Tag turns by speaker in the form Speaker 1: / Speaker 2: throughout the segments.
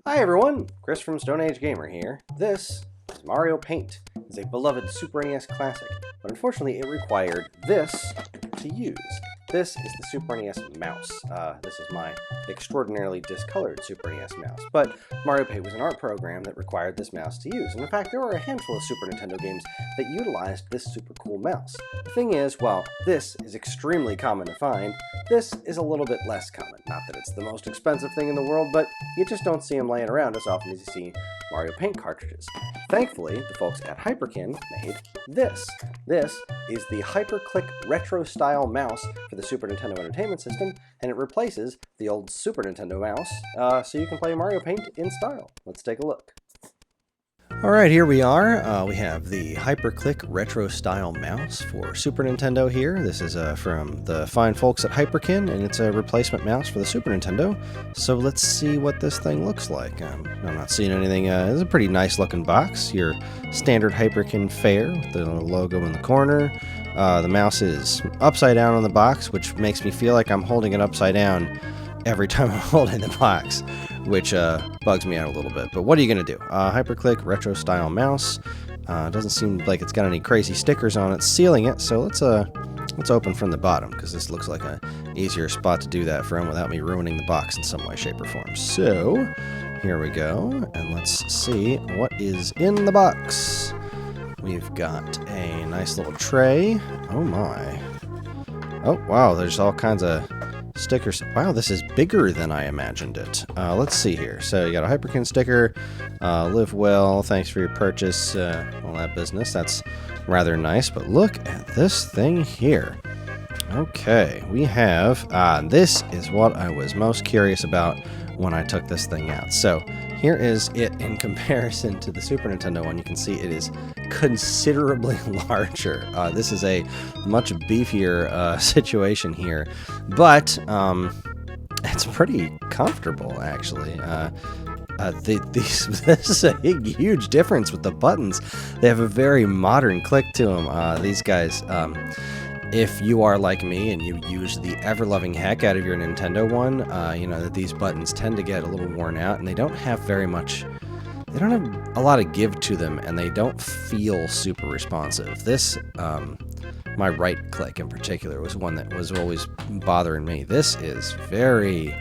Speaker 1: Hi everyone, Chris from Stone Age Gamer here. This is Mario Paint. It's a beloved Super NES classic, but unfortunately it required this to use. This is the Super NES Mouse. This is my extraordinarily discolored Super NES Mouse, but Mario Paint was an art program that required this mouse to use. And in fact, there were a handful of Super Nintendo games that utilized this super cool mouse. The thing is, while this is extremely common to find, this is a little bit less common. Not that it's the most expensive thing in the world, but you just don't see them laying around as often as you see Mario Paint cartridges. Thankfully, the folks at Hyperkin made this. This is the Hyperclick retro-style mouse for the Super Nintendo Entertainment System, and it replaces the old Super Nintendo mouse, so you can play Mario Paint in style. Let's take a look. Alright, here we are. We have the Hyperclick retro-style mouse for Super Nintendo here. This is from the fine folks at Hyperkin, and it's a replacement mouse for the Super Nintendo. So let's see what this thing looks like. I'm not seeing anything. It's a pretty nice looking box. Your standard Hyperkin fare with the logo in the corner. The mouse is upside down on the box, which makes me feel like I'm holding it upside down every time I'm holding the box, which bugs me out a little bit. But what are you going to do? Hyperclick retro style mouse. Doesn't seem like it's got any crazy stickers on it sealing it, so let's open from the bottom, because this looks like an easier spot to do that from without me ruining the box in some way, shape, or form. So here we go, and let's see what is in the box. We've got a nice little tray. Oh my. Oh wow, there's all kinds of stickers. Wow, this is bigger than I imagined it. Let's see here. So you got a Hyperkin sticker, live well, thanks for your purchase, all that business. That's rather nice, but look at this thing here. Okay, we have, this is what I was most curious about when I took this thing out. So here is it in comparison to the Super Nintendo one. You can see it is considerably larger. This is a much beefier situation here, but it's pretty comfortable, actually. This is a huge difference with the buttons. They have a very modern click to them. These guys, if you are like me and you use the ever-loving heck out of your Nintendo one, you know that these buttons tend to get a little worn out, and they don't have very much. They don't have a lot of give to them, and they don't feel super responsive. This, my right click in particular, was one that was always bothering me. This is very,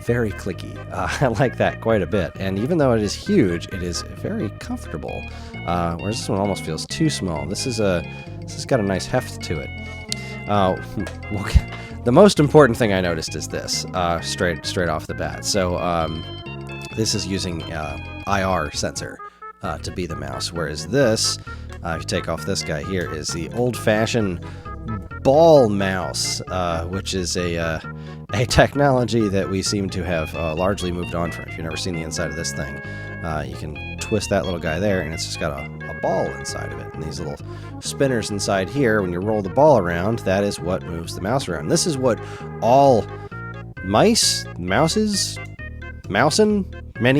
Speaker 1: very clicky. I like that quite a bit, and even though it is huge, it is very comfortable. Whereas this one almost feels too small. This has got a nice heft to it. The most important thing I noticed is this, straight off the bat. So this is using IR sensor to be the mouse, whereas this, if you take off this guy here, is the old-fashioned ball mouse, which is a technology that we seem to have largely moved on from. If you've never seen the inside of this thing, you can twist that little guy there, and it's just got a ball inside of it. And these little spinners inside here, when you roll the ball around, that is what moves the mouse around. This is what all mousin,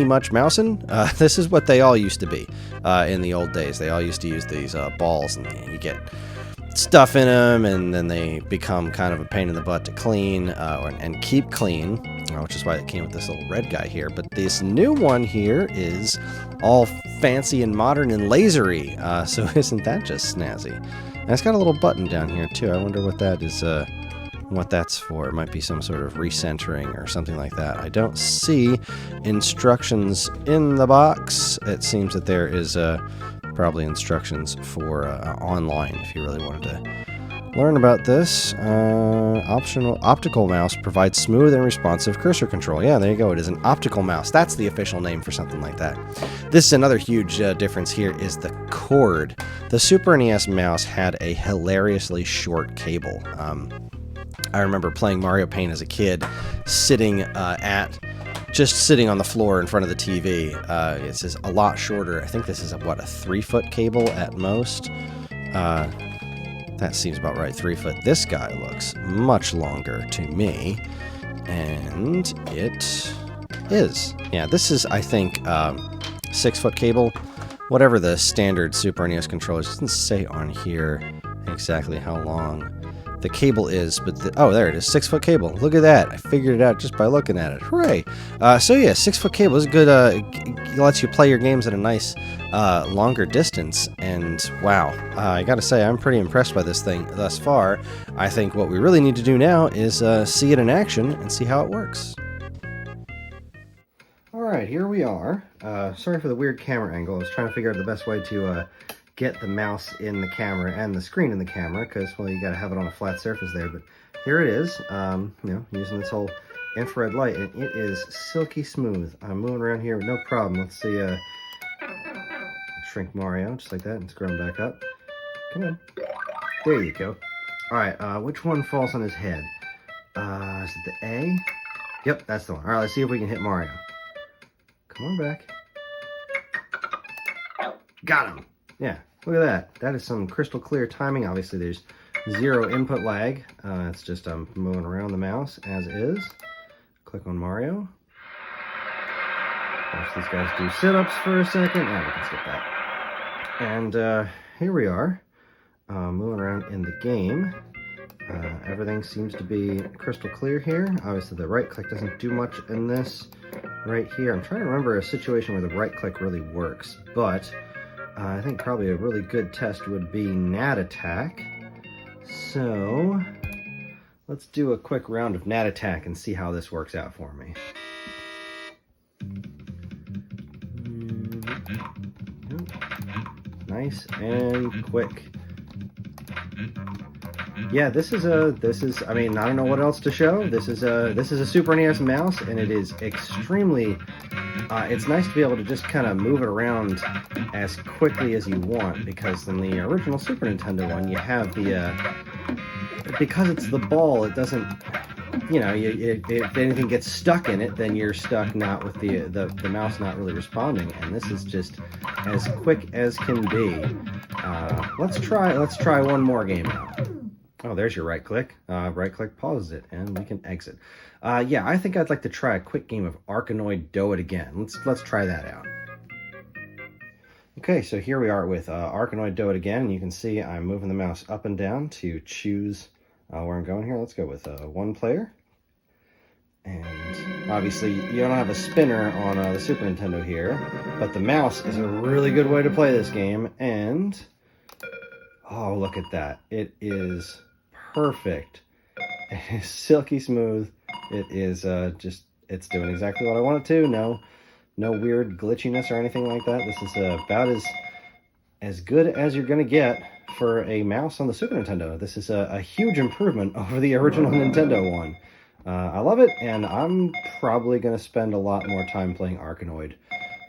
Speaker 1: much mousin, this is what they all used to be in the old days. They all used to use these balls, and you get stuff in them, and then they become kind of a pain in the butt to clean and keep clean, which is why it came with this little red guy here. But this new one here is all fancy and modern and lasery, so isn't that just snazzy? And it's got a little button down here too. I wonder what that is, what that's for. It might be some sort of recentering or something like that. I don't see instructions in the box. It seems that there is probably instructions for online if you really wanted to learn about this. Optional optical mouse provides smooth and responsive cursor control. Yeah, there you go. It is an optical mouse. That's the official name for something like that. This is another huge difference here is the cord. The Super NES mouse had a hilariously short cable. I remember playing Mario Paint as a kid, sitting sitting on the floor in front of the TV. It's just a lot shorter. I think this is a 3-foot cable at most. That seems about right, 3 foot. This guy looks much longer to me, and it is. Yeah, this is, I think, 6-foot cable. Whatever the standard Super NES controller is, it doesn't say on here exactly how long the cable is, but oh, there it is, 6-foot cable. Look at that. I figured it out just by looking at it. Hooray. So yeah, 6-foot cable is good. It lets you play your games at a nice longer distance, and wow, I gotta say, I'm pretty impressed by this thing thus far. I think what we really need to do now is see it in action and see how it works. Alright, here we are. Sorry for the weird camera angle. I was trying to figure out the best way to get the mouse in the camera and the screen in the camera, because, well, you gotta have it on a flat surface there, but here it is, you know, using this whole infrared light, and it is silky smooth. I'm moving around here with no problem. Let's see, shrink Mario, just like that, and scroll him back up. Come on. There you go. Alright, which one falls on his head? Is it the A? Yep, that's the one. Alright, let's see if we can hit Mario. Come on back. Got him! Yeah, look at that. That is some crystal clear timing. Obviously, there's zero input lag. It's just I'm moving around the mouse as is. Click on Mario. Watch these guys do sit-ups for a second. Oh, we can skip that. And here we are, moving around in the game. Everything seems to be crystal clear here. Obviously, the right click doesn't do much in this right here. I'm trying to remember a situation where the right click really works, but I think probably a really good test would be Nat Attack. So let's do a quick round of Nat Attack and see how this works out for me. Nice and quick. Yeah, this is I mean, I don't know what else to show. This is a Super NES mouse, and it is extremely it's nice to be able to just kind of move it around as quickly as you want, because in the original Super Nintendo one, you have the because it's the ball, it doesn't, you know, if anything gets stuck in it, then you're stuck not with the mouse not really responding, and this is just as quick as can be. Let's try one more game out. Oh, there's your right click. Right click pauses it, and we can exit. Yeah, I think I'd like to try a quick game of Arkanoid Do It Again. Let's try that out. Okay, so here we are with Arkanoid Do It Again, and you can see I'm moving the mouse up and down to choose where I'm going here. Let's go with one player. And obviously, you don't have a spinner on the Super Nintendo here, but the mouse is a really good way to play this game, and oh, look at that. It is perfect. It is silky smooth. It is it's doing exactly what I want it to. No weird glitchiness or anything like that. This is about as good as you're going to get for a mouse on the Super Nintendo. This is a huge improvement over the original Nintendo one. I love it, and I'm probably going to spend a lot more time playing Arkanoid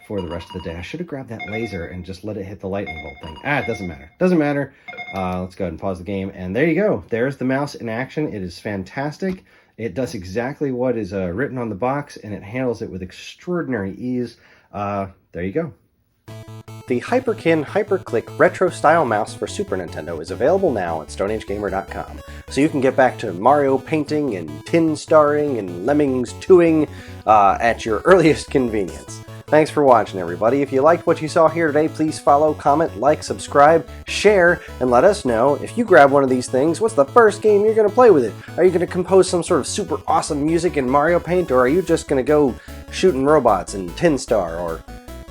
Speaker 1: for the rest of the day. I should have grabbed that laser and just let it hit the lightning bolt thing. It doesn't matter. Doesn't matter. Let's go ahead and pause the game, and there you go. There's the mouse in action. It is fantastic. It does exactly what is written on the box, and it handles it with extraordinary ease. There you go. The Hyperkin Hyperclick retro-style mouse for Super Nintendo is available now at StoneAgeGamer.com, so you can get back to Mario painting and tin starring and lemmings tooing at your earliest convenience. Thanks for watching, everybody. If you liked what you saw here today, please follow, comment, like, subscribe, share, and let us know, if you grab one of these things, what's the first game you're going to play with it? Are you going to compose some sort of super awesome music in Mario Paint, or are you just going to go shooting robots in Tin Star, or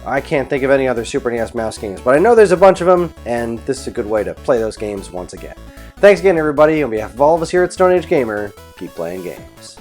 Speaker 1: I can't think of any other Super NES mouse games, but I know there's a bunch of them, and this is a good way to play those games once again. Thanks again, everybody. On behalf of all of us here at Stone Age Gamer, keep playing games.